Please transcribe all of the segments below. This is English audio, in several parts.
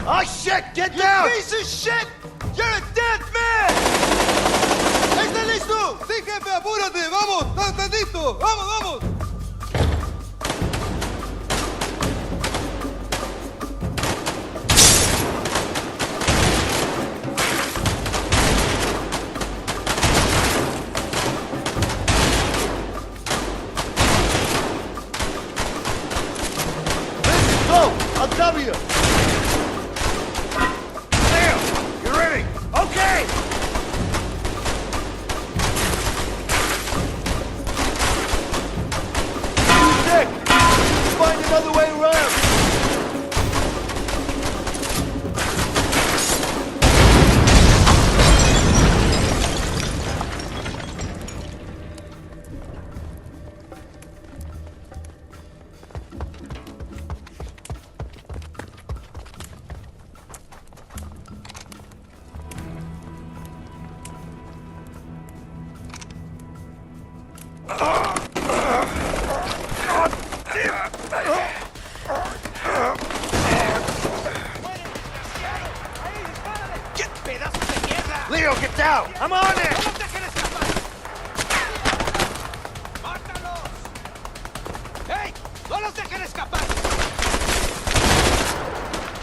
Oh shit, get down! Piece of shit! You're a dead man! ¿Estás listo? Sí, jefe, apúrate, vamos, ¿estás listo? Vamos, vamos. I'll cover you! Leo, you ready? Okay! Dick, find another way around! Leo, get down! I'm on it! ¡Mátalos! ¡Hey! ¡No los dejen escapar!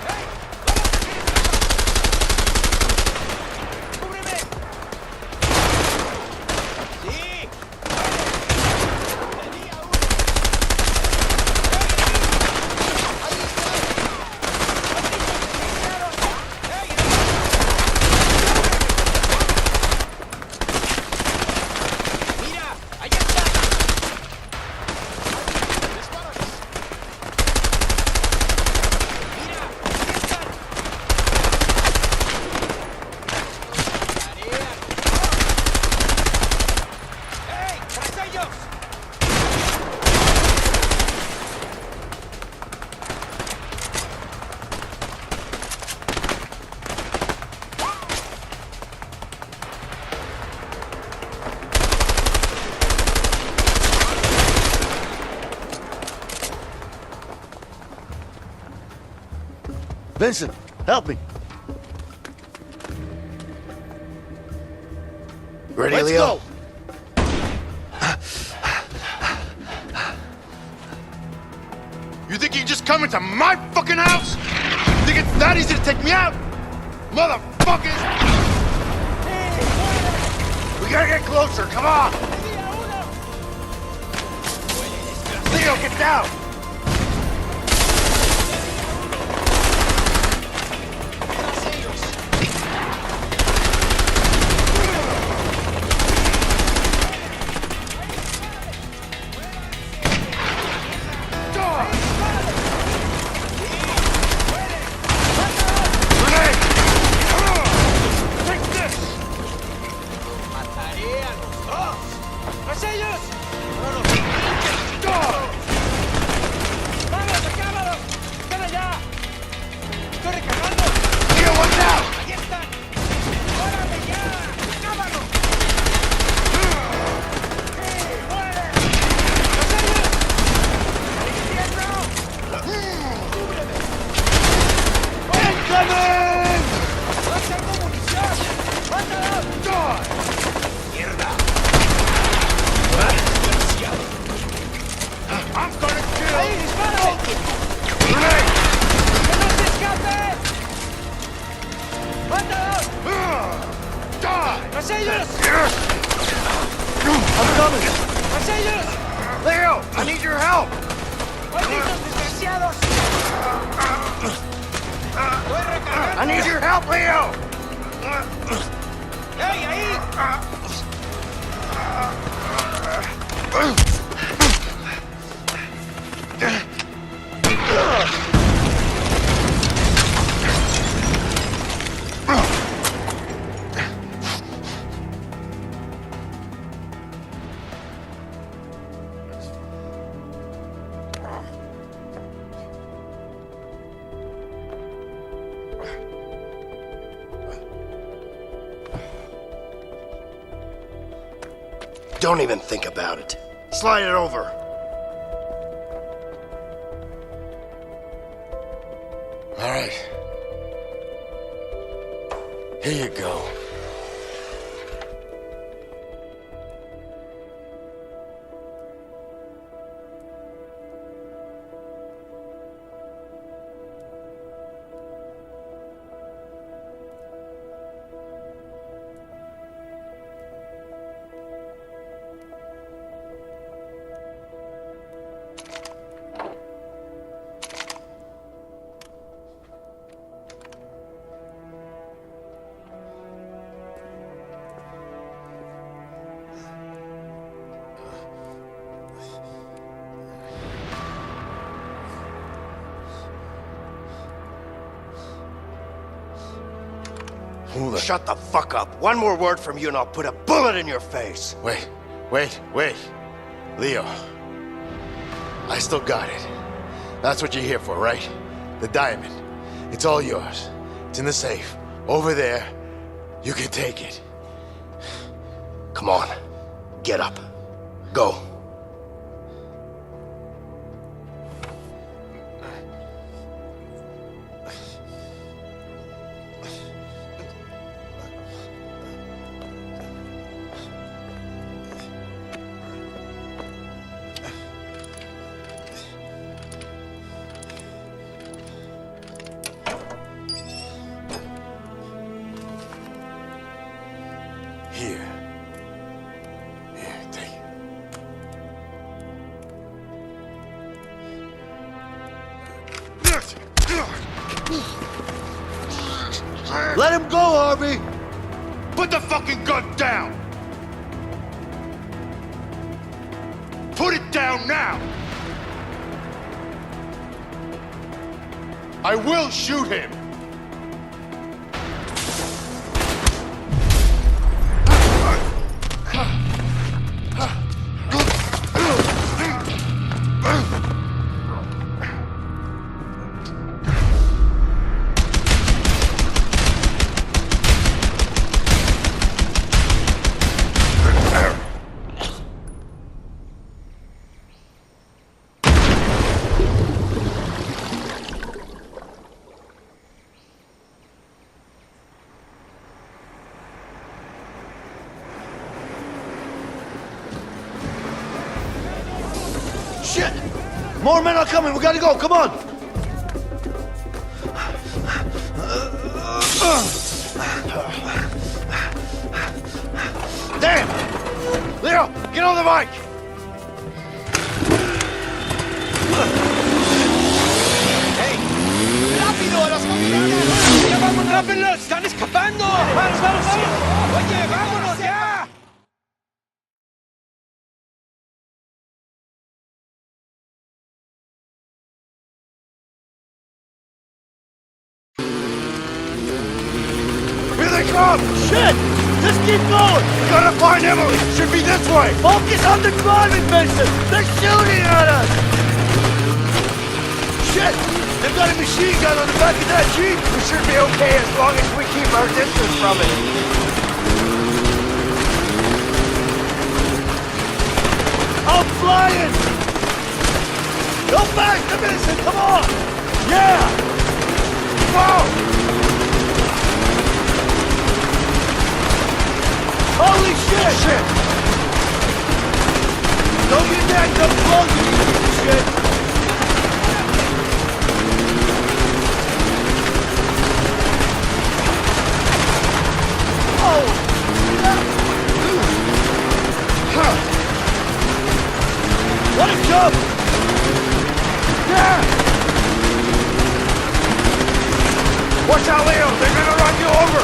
¡Hey! ¡No los dejen escapar! ¡Cúbreme! ¡Sí! ¡Tenía uno! ¡Hey! ¡Ahí está! ¡Hey! ¡Mira! ¡Ahí está! ¡Dispáralos! ¡Mira! ¡Ahí están! ¡Tarea! ¡Hey! ¡Tras ellos! Vincent, help me. Ready, Let's Leo? go! You think you can just come into my fucking house? You think it's that easy to take me out? Motherfuckers! We gotta get closer, come on! Leo, get down! ¡Mataré a los dos! ¡Tras ellos! ¡Vamos, acábalos! ¡Están allá! ¡Estoy recargando! Leo, watch out! ¡Ahí están! ¡Órale ya! ¡Acábalos! ¡Sí, muere! ¡Tras ellos! ¡Al infierno! ¡Cúbreme! Incoming! ¡No tengo munición! ¡Mátalos! ¡Mierda! ¡Desgraciado! I'm starting to kill! ¡Ahí, dispárale! Grenade! ¡Que no se escape! ¡Mátalos! Die! ¡Tras ellos! I'm coming! ¡Tras ellos! Leo, I need your help! ¡Malditos desgraciados! ¡Voy recargando! I need your help, Leo! ¡Hey, ahí! Don't even think about it. Slide it over. All right. Here you go. Shut the fuck up. One more word from you and I'll put a bullet in your face. Wait. Leo. I still got it. That's what you're here for, right? The diamond. It's all yours. It's in the safe. Over there. You can take it. Come on. Get up. Go. Here, take it. Let him go, Harvey! Put the fucking gun down! Put it down now! I will shoot him! Shit! More men are coming. We gotta go. Come on. Damn! Leo, get on the bike! ¡Hey! ¡Rápido! ¡Las camionetas! ¡Ya vamos! ¡Rápido! ¡Están escapando! ¡Vamos, vamos, vamos! ¡Oye, vámonos ya! Here they come! Shit! Just keep going. We gotta find Emily! Should be this way! Focus on the driving, Vincent. They're shooting at us. Shit! They've got a machine gun on the back of that Jeep. We should be okay as long as we keep our distance from it. I'm flying! Go faster, Vincent! Come on! Yeah! Whoa! Holy shit! Shit! Don't get that come close, you piece of shit! Oh! What a jump! Yeah! Watch out, Leo! They're gonna run you over!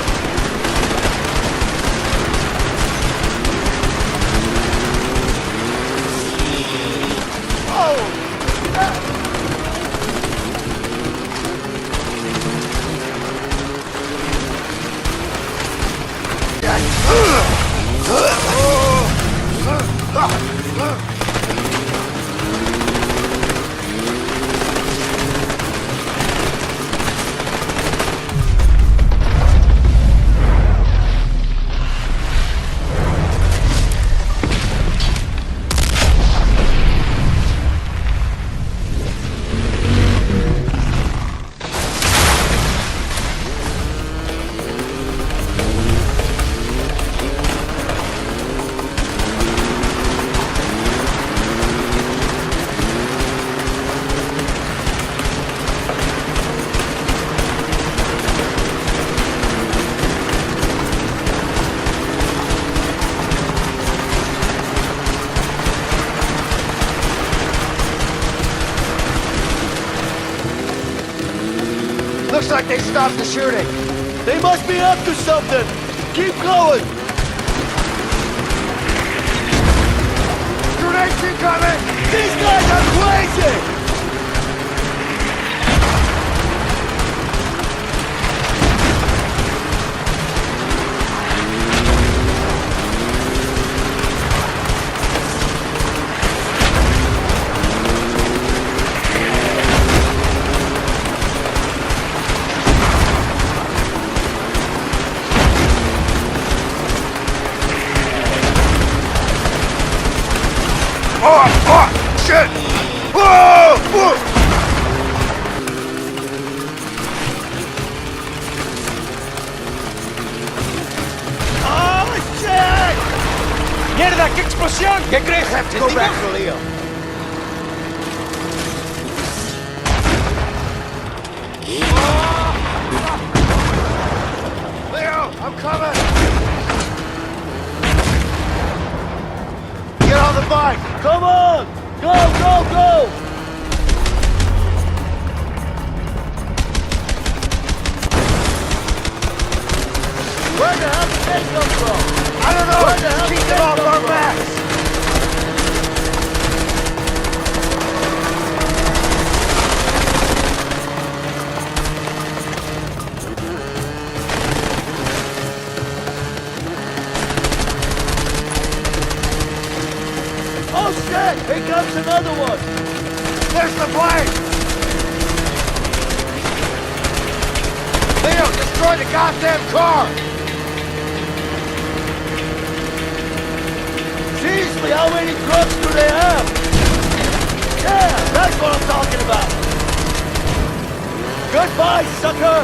Looks like they stopped the shooting. They must be up to something. Keep going. Grenades incoming! These guys are crazy. Oh, shit! Whoa! Whoa! ¡Oh, shit! ¡Mierda, qué explosión! ¿Qué crees? Have to go back to Leo. Leo, I'm coming! Get on the bike! Come on! Go, go, go! Where the hell did they come from? I don't know! Where the hell Keep did it they off come our from? backs! Oh shit! Here comes another one! There's the plane! Leo, destroy the goddamn car! Seriously, how many trucks do they have? Yeah, that's what I'm talking about! Goodbye, sucker!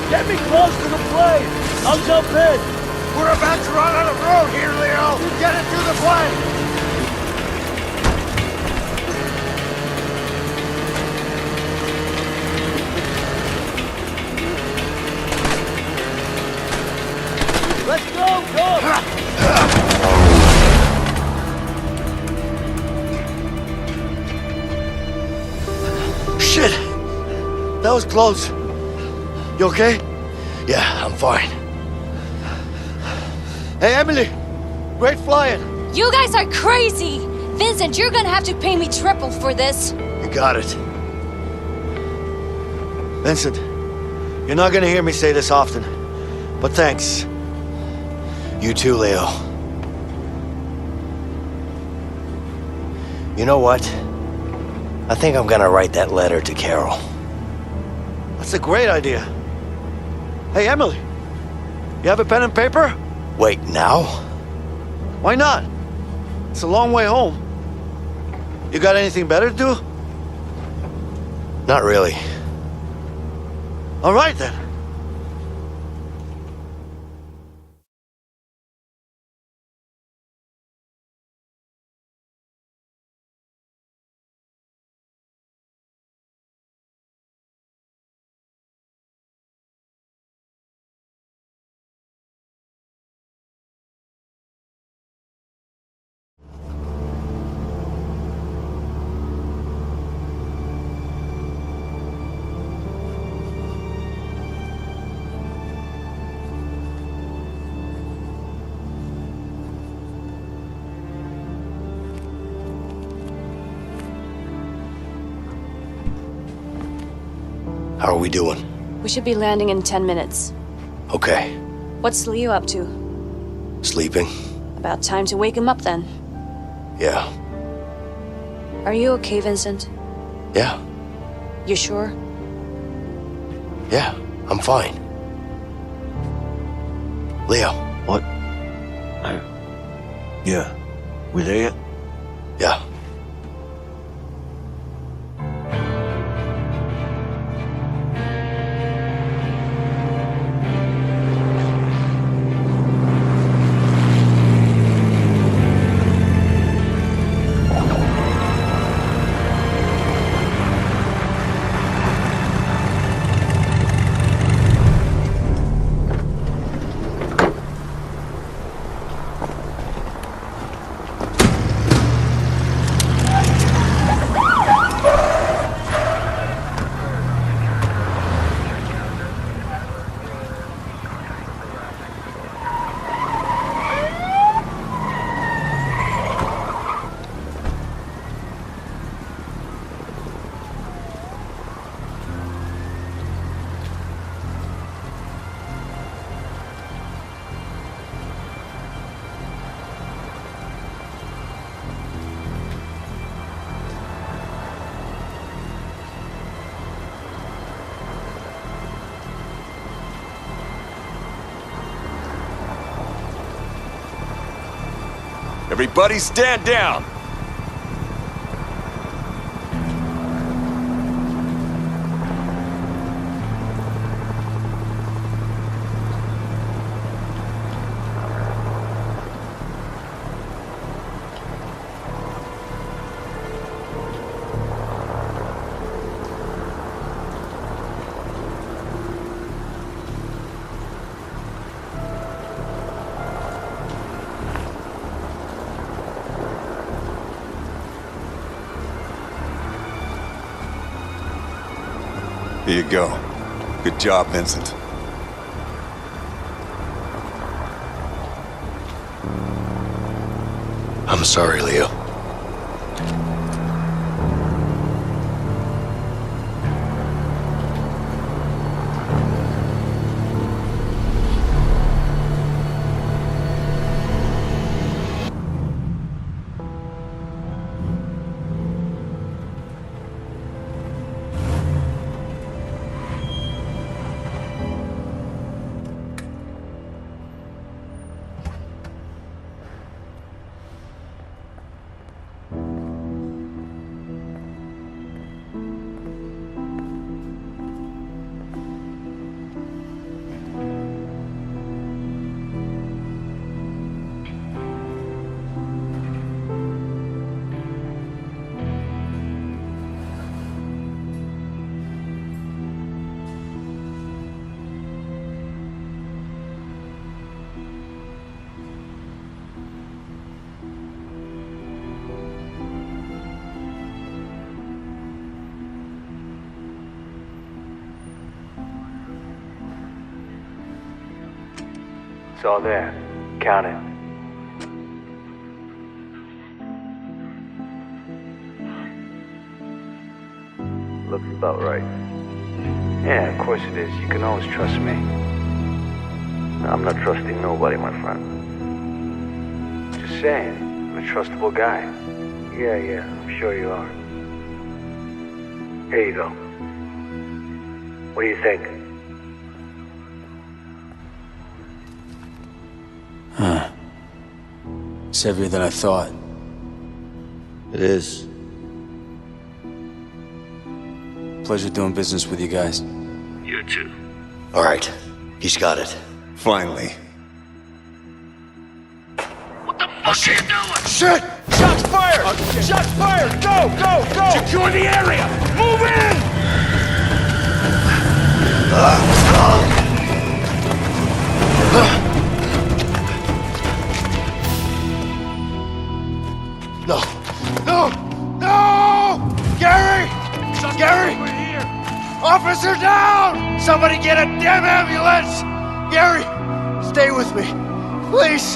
Get me close to the plane! I'll jump in! We're about to run out of road here, Leo! You get into the plane! Let's go, go! Shit! That was close. You okay? Yeah, I'm fine. Hey, Emily! Great flying! You guys are crazy! Vincent, you're gonna have to pay me triple for this. You got it. Vincent, you're not gonna hear me say this often, but thanks. You too, Leo. You know what? I think I'm gonna write that letter to Carol. That's a great idea. Hey, Emily, you have a pen and paper? Wait, now? Why not? It's a long way home. You got anything better to do? Not really. All right, then. How are we doing? We should be landing in 10 minutes. Okay. What's Leo up to? Sleeping? About time to wake him up then. Yeah. Are you okay, Vincent? Yeah. You sure? Yeah. I'm fine. Leo. What? Yeah. We there yet? Yeah. Everybody stand down! Here you go. Good job, Vincent. I'm sorry, Leo. It's all there. Count it. Looks about right. Yeah, of course it is. You can always trust me. I'm not trusting nobody, my friend. Just saying, I'm a trustable guy. Yeah, I'm sure you are. Here you go. What do you think? It's heavier than I thought. It is. Pleasure doing business with you guys. You too. All right. He's got it. Finally. What the fuck are you doing? Shit! Shots fired! Shots fired! Go! Secure the area! Move in! No! Gary! Gary! We're here! Officer down! Somebody get a damn ambulance! Gary, stay with me. Please.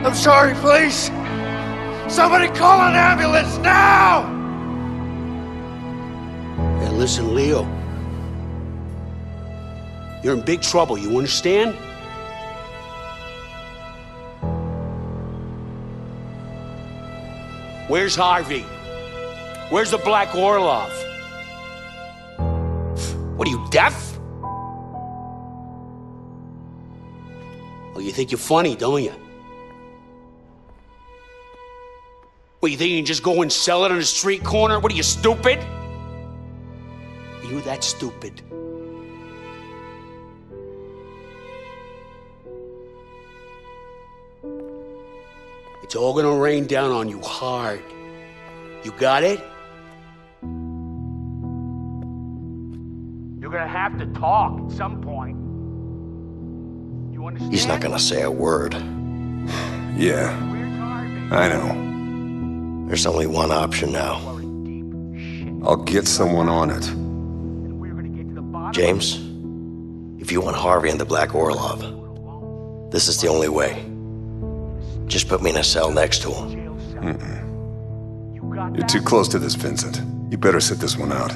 I'm sorry, please. Somebody call an ambulance now! Hey, listen, Leo. You're in big trouble, you understand? Where's Harvey? Where's the Black Orlov? What are you, deaf? Well, you think you're funny, don't you? What, you think you can just go and sell it on a street corner? What are you, stupid? Are you that stupid? It's all gonna rain down on you hard. You got it? You're gonna have to talk at some point. You understand? He's not gonna say a word. Yeah, Where's Harvey? I know. There's only one option now. We're in deep shit. I'll get someone on it. And we're gonna get to the bottom. James, if you want Harvey and the Black Orlov, this is the only way. Just put me in a cell next to him. You're too close to this, Vincent. You better sit this one out.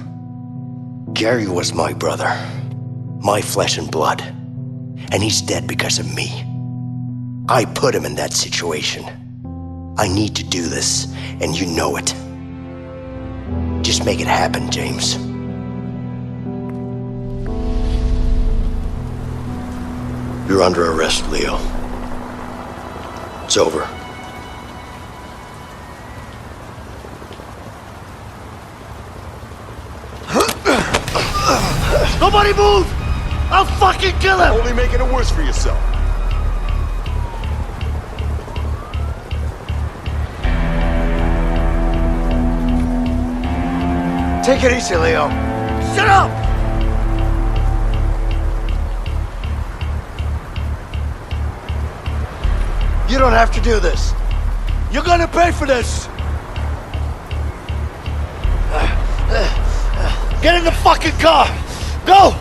Gary was my brother, my flesh and blood, and he's dead because of me. I put him in that situation. I need to do this, and you know it. Just make it happen, James. You're under arrest, Leo. It's over. Nobody move! I'll fucking kill him! Only making it worse for yourself. Take it easy, Leo. Shut up! You don't have to do this. You're gonna pay for this! Get in the fucking car! Go!